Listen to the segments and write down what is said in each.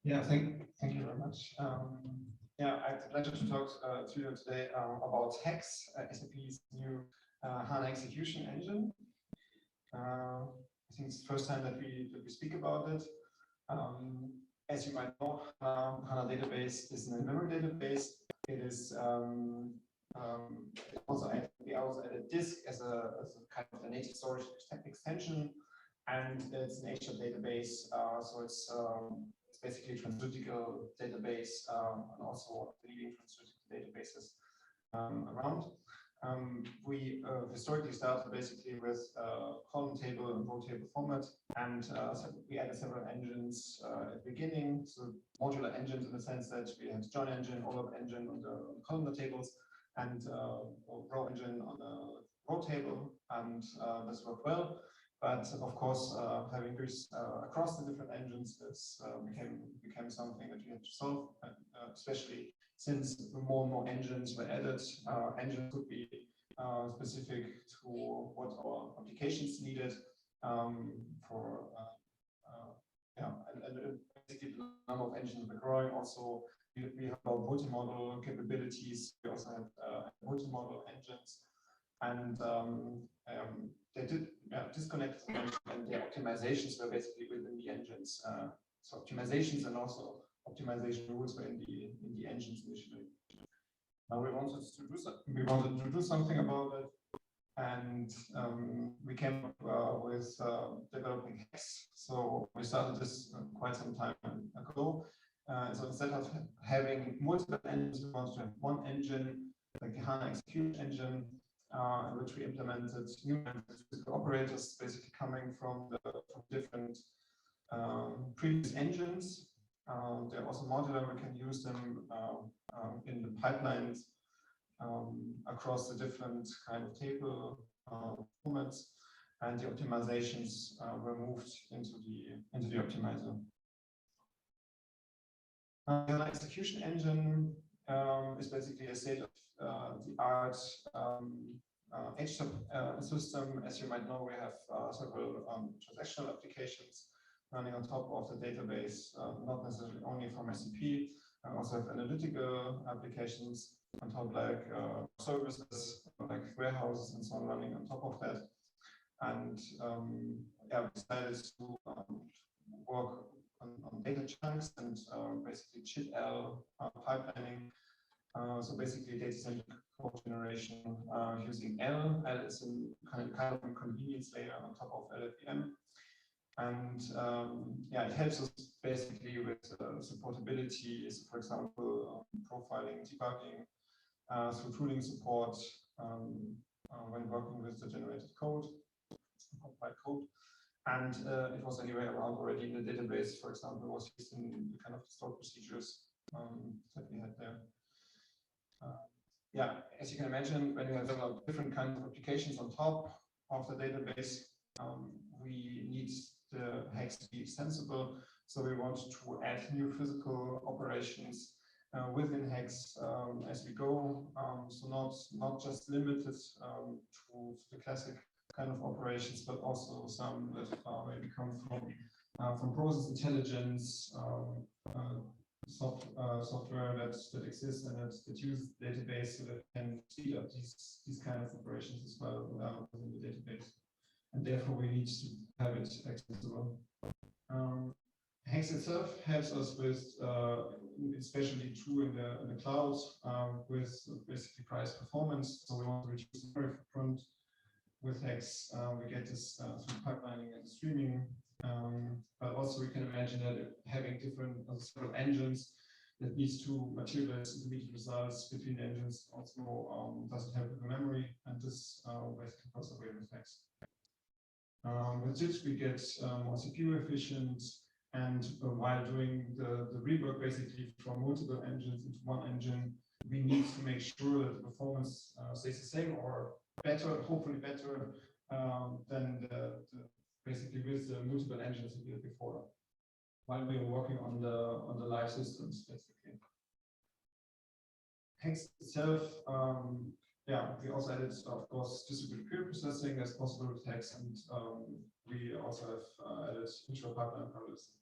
Yeah, thank you very much. Yeah, I have the pleasure to talk to you today about HEX, SAP's new HANA execution engine. I think it's the first time that we speak about it. As you might know, HANA database is an in-memory database. It is we also added disk as a kind of a native storage extension, and it's an HL database, so it's basically a transcriptical database, and also leading transcriptical databases around. We historically started basically with column table and row table format, and so we added several engines at the beginning, so modular engines in the sense that we had join engine, OLAP engine on the columnar tables, and row engine on the row table, and this worked well. But of course, having this across the different engines, this became something that we had to solve, especially since more and more engines were added. Engines could be specific to what our applications needed and basically the number of engines were growing. Also, we have our multi-model capabilities. We also have multi-model engines, and they did disconnect and the optimizations were basically within the engines. So optimizations and also optimization rules were in the engines initially. Now we wanted to do something about it, and we came up with developing HEX. So we started this quite some time ago. So instead of having multiple engines, we wanted to have one engine, like the HANA execution engine, in which we implemented new operators, basically coming from different previous engines. They're also modular. We can use them in the pipelines across the different kind of table formats, and the optimizations were moved into the optimizer. The execution engine is basically a state-of-the-art HSAP system. As you might know, we have several transactional applications running on top of the database, not necessarily only from SAP. We also have analytical applications on top, like services, like warehouses and so on, running on top of that. And yeah, we decided to work on data chunks and basically CIDR pipelining. So basically data center code generation using L. L is a kind of a convenience layer on top of LLVM. And yeah, it helps us basically with supportability, for example, profiling, debugging, through tooling support when working with the generated code, compiled code. And it was anyway around already in the database, for example, was used in the kind of stored procedures that we had there. Yeah, as you can imagine, when you have several different kinds of applications on top of the database, we need the HEX to be extensible. So we want to add new physical operations within HEX as we go. So not just limited to the classic kind of operations, but also some that maybe come from process intelligence, software that exists and that uses the database so that can speed up these kind of operations as well within the database. And therefore we need to have it accessible. HEX itself helps us with, especially true in the cloud, with basically price performance. So we want to reduce the memory footprint with HEX. We get this through pipelining and streaming. But also we can imagine that having different several engines that needs to materialize intermediate results between engines also doesn't help with the memory, and this basically goes away with HEX. With this we get more CPU efficient, and while doing the rework basically from multiple engines into one engine, we need to make sure that the performance stays the same or better, hopefully better than basically with the multiple engines we did before, while we were working on the live systems basically. HEX itself, yeah, we also added, of course, distributed query processing as possible with HEX, and we also have added intra pipeline parallelism.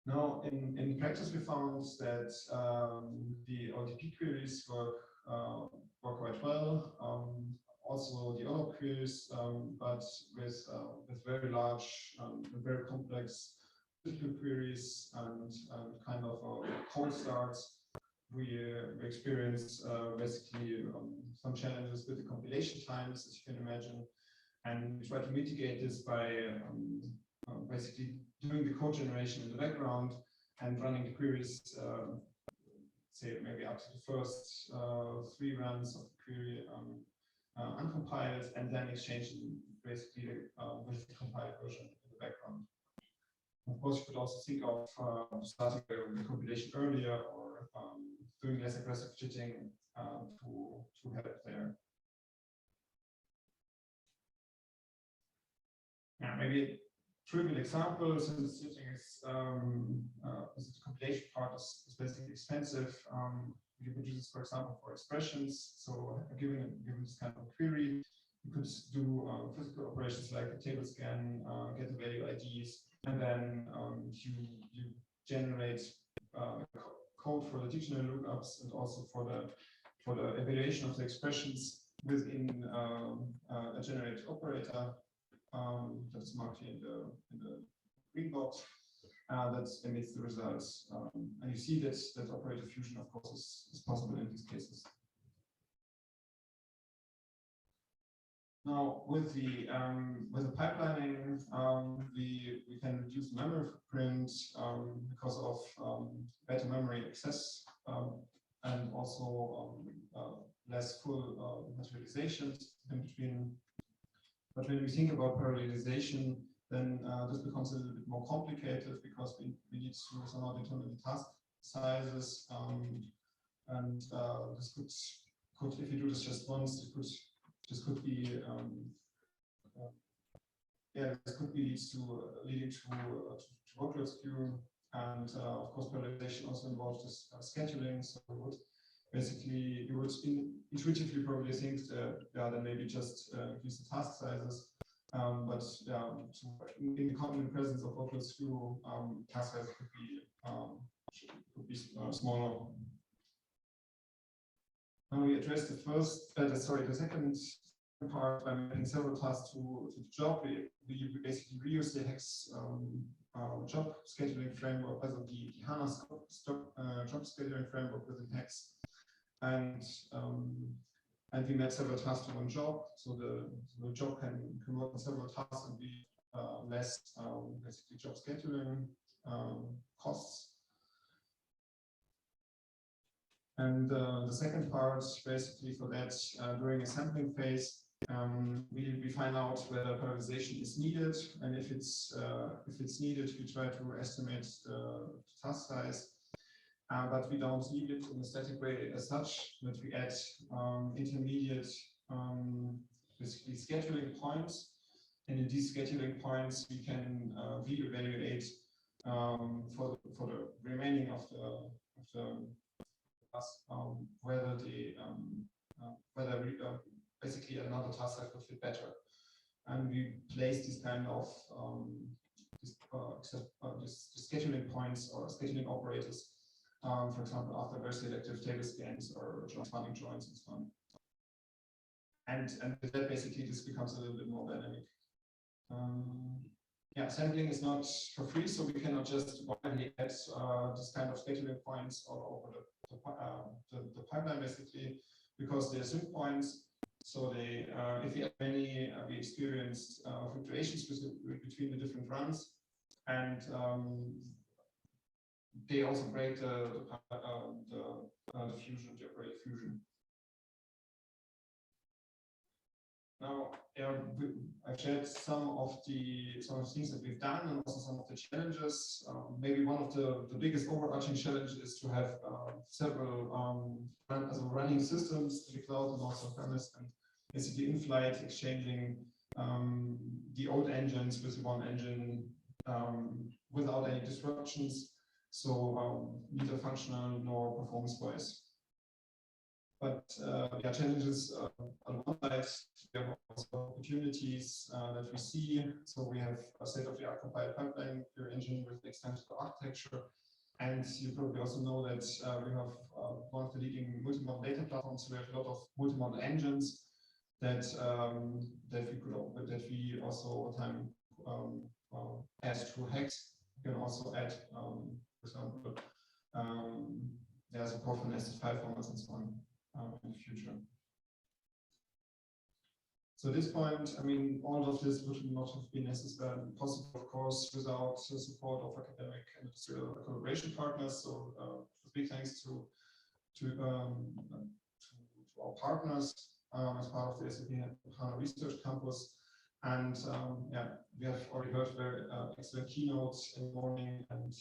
Now, in practice, we found that the OLTP queries work quite well. Also, the OLAP queries, but with very large, very complex physical queries and kind of cold starts, we experience basically some challenges with the compilation times, as you can imagine, and we try to mitigate this by basically doing the code generation in the background and running the queries, say maybe up to the first 3 runs of the query uncompiled, and then exchanging basically with the compiled version in the background. Of course, you could also think of starting the compilation earlier or doing less aggressive jitting to help there. Yeah, maybe a trivial example, since jitting is the compilation part is basically expensive. You could use this, for example, for expressions. So given this kind of query, you could do physical operations like a table scan, get the value IDs, and then you generate code for the dictionary lookups and also for the evaluation of the expressions within a generated operator that's marked here in the green box. That emits the results, and you see that operator fusion, of course, is possible in these cases. Now, with the pipelining, we can reduce the memory footprint because of better memory access and also less full materializations in between. But when we think about parallelization, then this becomes a little bit more complicated because we need to somehow determine the task sizes, and this could, if you do this just once, this could be leading to workload skew, and of course parallelization also involves this scheduling. So basically you would intuitively probably think that then maybe just use the task sizes. But in the presence of workload skew, task size could be smaller. Now we address the second part by mapping several tasks to the job. We basically reuse the Hex job scheduling framework, as the HANA job scheduling framework within Hex, and we map several tasks to one job, so the job can work on several tasks and be less basically job scheduling costs. And the second part, basically for that, during a sampling phase, we find out whether parallelization is needed, and if it's needed, we try to estimate the task size. But we don't leave it in a static way as such, but we add intermediate basically scheduling points. And in these scheduling points, we can re-evaluate for the remaining of the task whether basically another task size would fit better. And we place these kind of scheduling points or scheduling operators, for example, after very selective table scans or spanning joins and so on. And with that, basically, this becomes a little bit more dynamic. Yeah, sampling is not for free, so we cannot just blindly add this kind of scheduling points all over the pipeline, basically, because they're sync points. So they, if we add many, we experience fluctuations between the different runs, and they also break the fusion, the operator fusion. Now, I've shared some of the things that we've done and also some of the challenges. Maybe one of the biggest overarching challenges is to have several running systems to the cloud and also on-premise, and basically in-flight exchanging the old engines with one engine without any disruptions. So neither functional nor performance-wise. But yeah, challenges on one side, we have also opportunities that we see. So we have a state-of-the-art compiled pipeline engine with extensible architecture. And you probably also know that we have one of the leading multimodal data platforms. We have a lot of multimodal engines that that we also over time add to Hex. You can also add, for example, there's support for nested file formats and so on in the future. So at this point, I mean, all of this would not have been necessarily possible, of course, without the support of academic and industrial collaboration partners. So big thanks to our partners as part of the SAP HANA Research Campus. And yeah, we have already heard very excellent keynotes in the morning and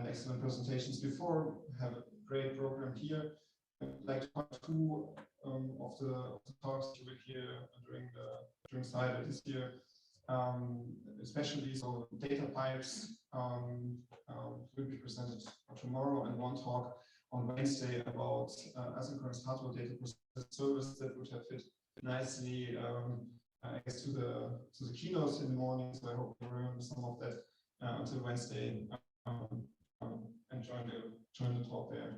excellent presentations before. We have a great program here. Like part two of the talks you will hear during CIDR this year, especially so data pipes will be presented tomorrow, and one talk on Wednesday about asynchronous hardware data processing service that would have fit nicely, I guess, to the keynotes in the morning. So I hope you remember some of that until Wednesday and join the talk there.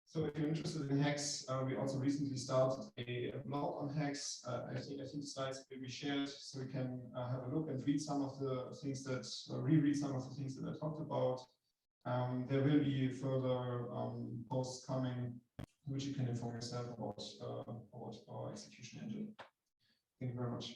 So if you're interested in Hex, we also recently started a blog on Hex. I think the slides will be shared, so we can have a look and read some of the things that, reread some of the things that I talked about. There will be further posts coming, which you can inform yourself about our execution engine. Thank you very much.